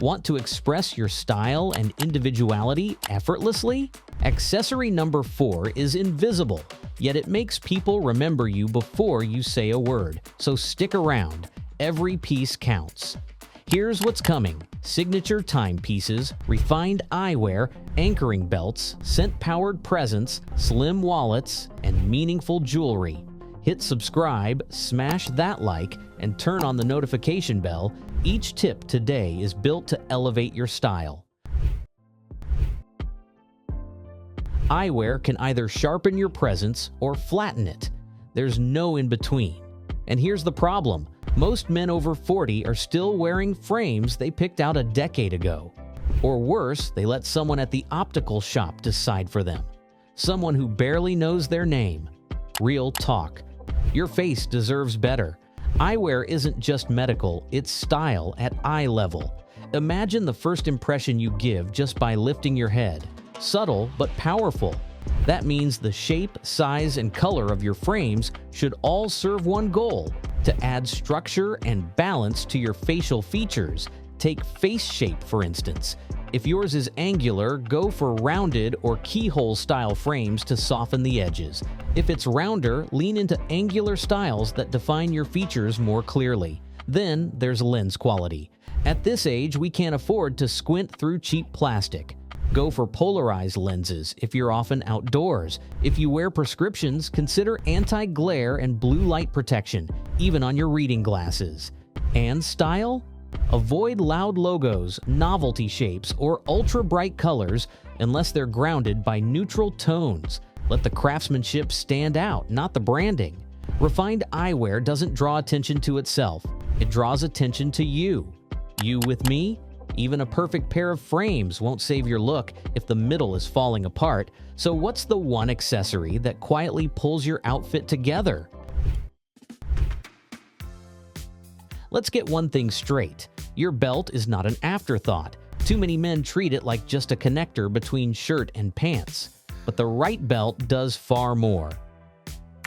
Want to express your style and individuality effortlessly? Accessory number 4 is invisible, yet it makes people remember you before you say a word. So stick around. Every piece counts. Here's what's coming: signature timepieces, refined eyewear, anchoring belts, scent-powered presents, slim wallets, and meaningful jewelry. Hit subscribe, smash that like, and turn on the notification bell. Each tip today is built to elevate your style. Eyewear can either sharpen your presence or flatten it. There's no in between. And here's the problem: most men over 40 are still wearing frames they picked out a decade ago. Or worse, they let someone at the optical shop decide for them. Someone who barely knows their name. Real talk. Your face deserves better. Eyewear isn't just medical, it's style at eye level. Imagine the first impression you give just by lifting your head. Subtle but powerful. That means the shape, size, and color of your frames should all serve one goal: to add structure and balance to your facial features. Take face shape, for instance. If yours is angular, go for rounded or keyhole style frames to soften the edges. If it's rounder, lean into angular styles that define your features more clearly. Then there's lens quality. At this age, we can't afford to squint through cheap plastic. Go for polarized lenses if you're often outdoors. If you wear prescriptions, consider anti-glare and blue light protection, even on your reading glasses. And style? Avoid loud logos, novelty shapes, or ultra-bright colors unless they're grounded by neutral tones. Let the craftsmanship stand out, not the branding. Refined eyewear doesn't draw attention to itself. It draws attention to you. You with me? Even a perfect pair of frames won't save your look if the middle is falling apart. So what's the one accessory that quietly pulls your outfit together? Let's get one thing straight. Your belt is not an afterthought. Too many men treat it like just a connector between shirt and pants. But the right belt does far more.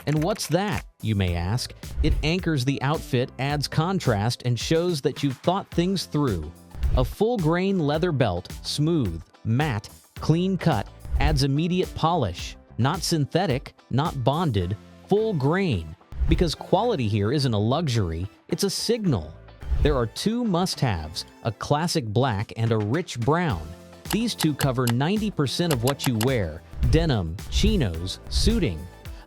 And what's that, you may ask? It anchors the outfit, adds contrast, and shows that you've thought things through. A full-grain leather belt, smooth, matte, clean cut, adds immediate polish. Not synthetic, not bonded, full grain. Because quality here isn't a luxury, it's a signal. There are two must-haves, a classic black and a rich brown. These two cover 90% of what you wear: denim, chinos, suiting.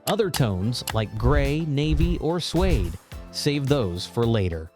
Other tones, like gray, navy, or suede, save those for later.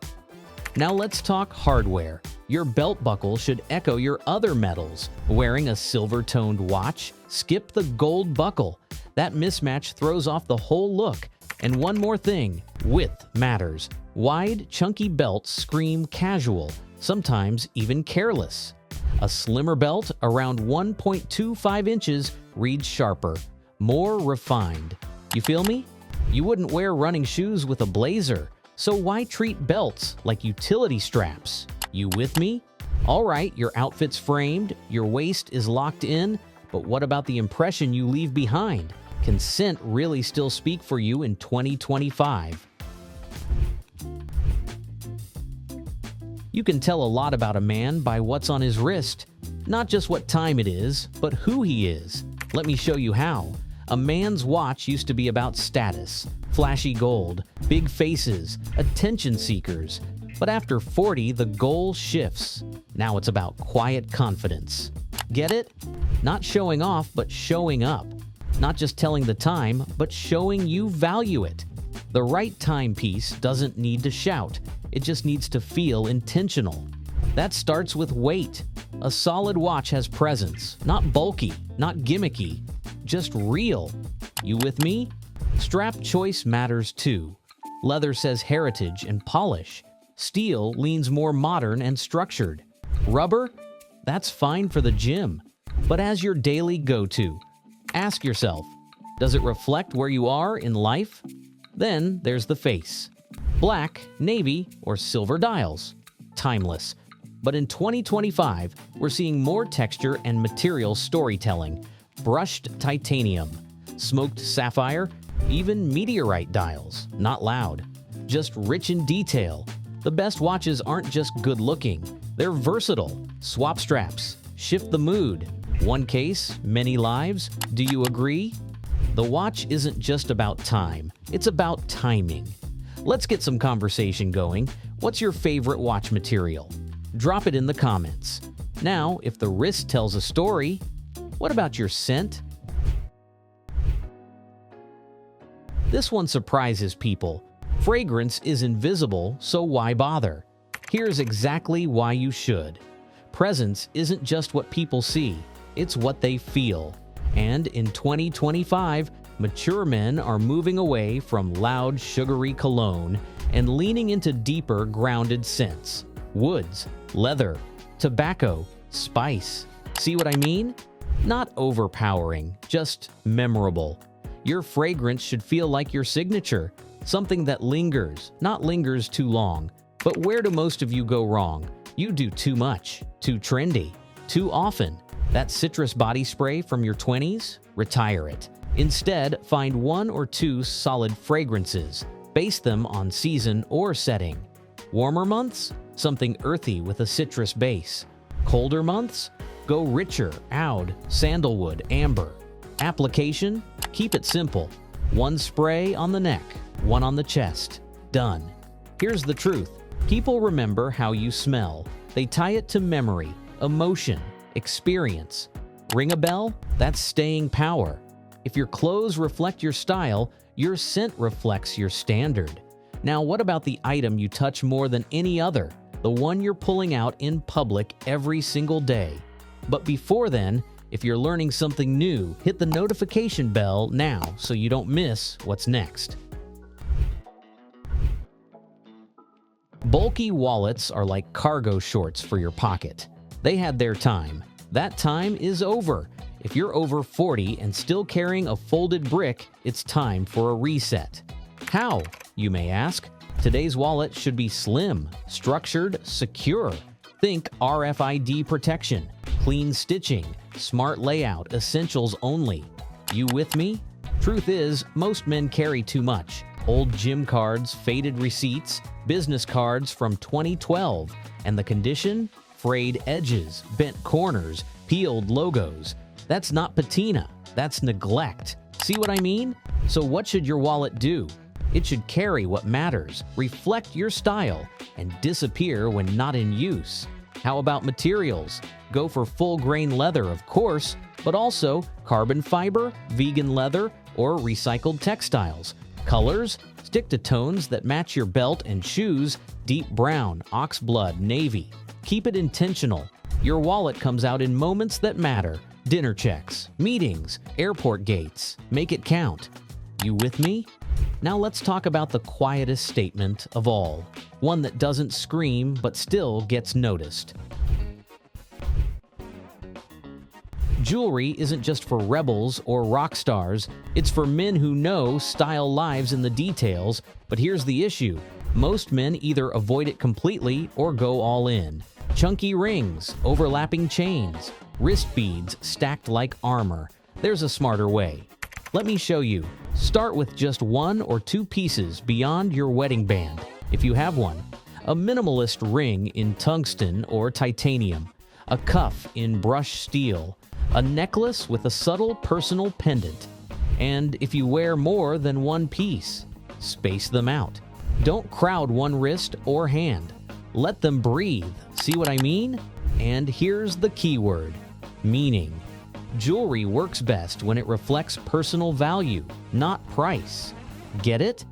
Now let's talk hardware. Your belt buckle should echo your other metals. Wearing a silver-toned watch? Skip the gold buckle. That mismatch throws off the whole look. And one more thing, width matters. Wide, chunky belts scream casual, sometimes even careless. A slimmer belt, around 1.25 inches, reads sharper, more refined. You feel me? You wouldn't wear running shoes with a blazer, so why treat belts like utility straps? You with me? All right, your outfit's framed, your waist is locked in, but what about the impression you leave behind? Can scent really still speak for you in 2025? You can tell a lot about a man by what's on his wrist. Not just what time it is, but who he is. Let me show you how. A man's watch used to be about status, flashy gold, big faces, attention seekers. But after 40, the goal shifts. Now it's about quiet confidence. Get it? Not showing off, but showing up. Not just telling the time, but showing you value it. The right timepiece doesn't need to shout. It just needs to feel intentional. That starts with weight. A solid watch has presence, not bulky, not gimmicky, just real. You with me? Strap choice matters too. Leather says heritage and polish. Steel leans more modern and structured. Rubber? That's fine for the gym. But as your daily go-to, ask yourself, does it reflect where you are in life? Then there's the face. Black, navy, or silver dials. Timeless. But in 2025, we're seeing more texture and material storytelling. Brushed titanium, smoked sapphire, even meteorite dials. Not loud, just rich in detail. The best watches aren't just good looking, They're versatile. Swap straps. Shift the mood. One case, many lives. Do you agree? The watch isn't just about time. It's about timing. Let's get some conversation going. What's your favorite watch material? Drop it in the comments. Now, if the wrist tells a story, what about your scent? This one surprises people. Fragrance is invisible, so why bother? Here's exactly why you should. Presence isn't just what people see, it's what they feel. And in 2025, mature men are moving away from loud, sugary cologne and leaning into deeper, grounded scents. Woods, leather, tobacco, spice. See what I mean? Not overpowering, just memorable. Your fragrance should feel like your signature, something that lingers, not lingers too long. But where do most of you go wrong? You do too much, too trendy, too often. That citrus body spray from your 20s? Retire it. Instead, find one or two solid fragrances. Base them on season or setting. Warmer months? Something earthy with a citrus base. Colder months? Go richer, oud, sandalwood, amber. Application? Keep it simple. One spray on the neck, one on the chest. Done. Here's the truth. People remember how you smell. They tie it to memory, emotion, experience. Ring a bell? That's staying power. If your clothes reflect your style, your scent reflects your standard. Now, what about the item you touch more than any other? The one you're pulling out in public every single day. But before then, if you're learning something new, hit the notification bell now so you don't miss what's next. Bulky wallets are like cargo shorts for your pocket. They had their time. That time is over. If you're over 40 and still carrying a folded brick, it's time for a reset. How, you may ask? Today's wallet should be slim, structured, secure. Think RFID protection, clean stitching, smart layout, essentials only. You with me? Truth is, most men carry too much. Old gym cards, faded receipts, business cards from 2012. And the condition? Frayed edges, bent corners, peeled logos. That's not patina, that's neglect. See what I mean? So what should your wallet do? It should carry what matters, reflect your style, and disappear when not in use. How about materials? Go for full-grain leather, of course, but also carbon fiber, vegan leather, or recycled textiles. Colors? Stick to tones that match your belt and shoes, deep brown, oxblood, navy. Keep it intentional. Your wallet comes out in moments that matter. Dinner checks, meetings, airport gates. Make it count. You with me? Now let's talk about the quietest statement of all. One that doesn't scream but still gets noticed. Jewelry isn't just for rebels or rock stars, it's for men who know style lives in the details. But here's the issue. Most men either avoid it completely or go all in. Chunky rings, overlapping chains, wrist beads stacked like armor. There's a smarter way. Let me show you. Start with just one or two pieces beyond your wedding band, if you have one. A minimalist ring in tungsten or titanium, a cuff in brushed steel, a necklace with a subtle personal pendant. And if you wear more than one piece, space them out. Don't crowd one wrist or hand. Let them breathe. See what I mean? And here's the key word: meaning. Jewelry works best when it reflects personal value, not price. Get it?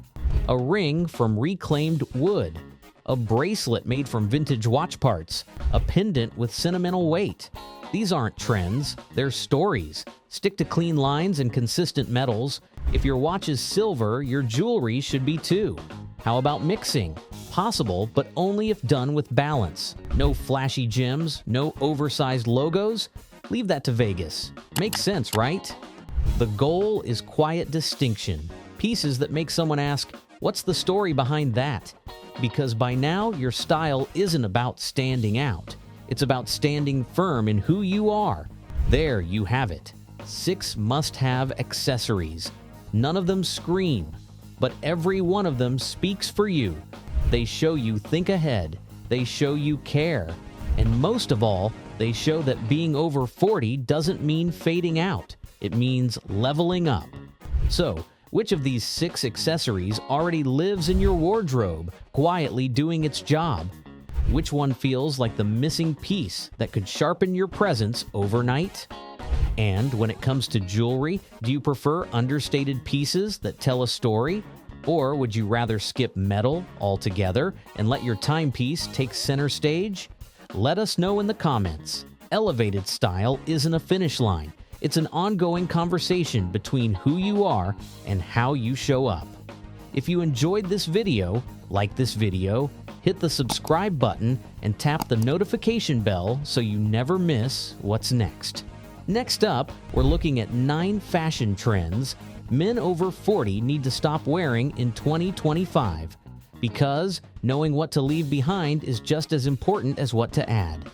A ring from reclaimed wood, a bracelet made from vintage watch parts, a pendant with sentimental weight. These aren't trends, they're stories. Stick to clean lines and consistent metals. If your watch is silver, your jewelry should be too. How about mixing? Possible, but only if done with balance. No flashy gems, no oversized logos. Leave that to Vegas. Makes sense, right? The goal is quiet distinction. Pieces that make someone ask, what's the story behind that? Because by now, your style isn't about standing out. It's about standing firm in who you are. There you have it. 6 must-have accessories. None of them scream, but every one of them speaks for you. They show you think ahead. They show you care. And most of all, they show that being over 40 doesn't mean fading out. It means leveling up. So, which of these 6 accessories already lives in your wardrobe, quietly doing its job? Which one feels like the missing piece that could sharpen your presence overnight? And when it comes to jewelry, do you prefer understated pieces that tell a story? Or would you rather skip metal altogether and let your timepiece take center stage? Let us know in the comments. Elevated style isn't a finish line. It's an ongoing conversation between who you are and how you show up. If you enjoyed this video, like this video, hit the subscribe button and tap the notification bell so you never miss what's next. Next up, we're looking at 9 fashion trends men over 40 need to stop wearing in 2025, because knowing what to leave behind is just as important as what to add.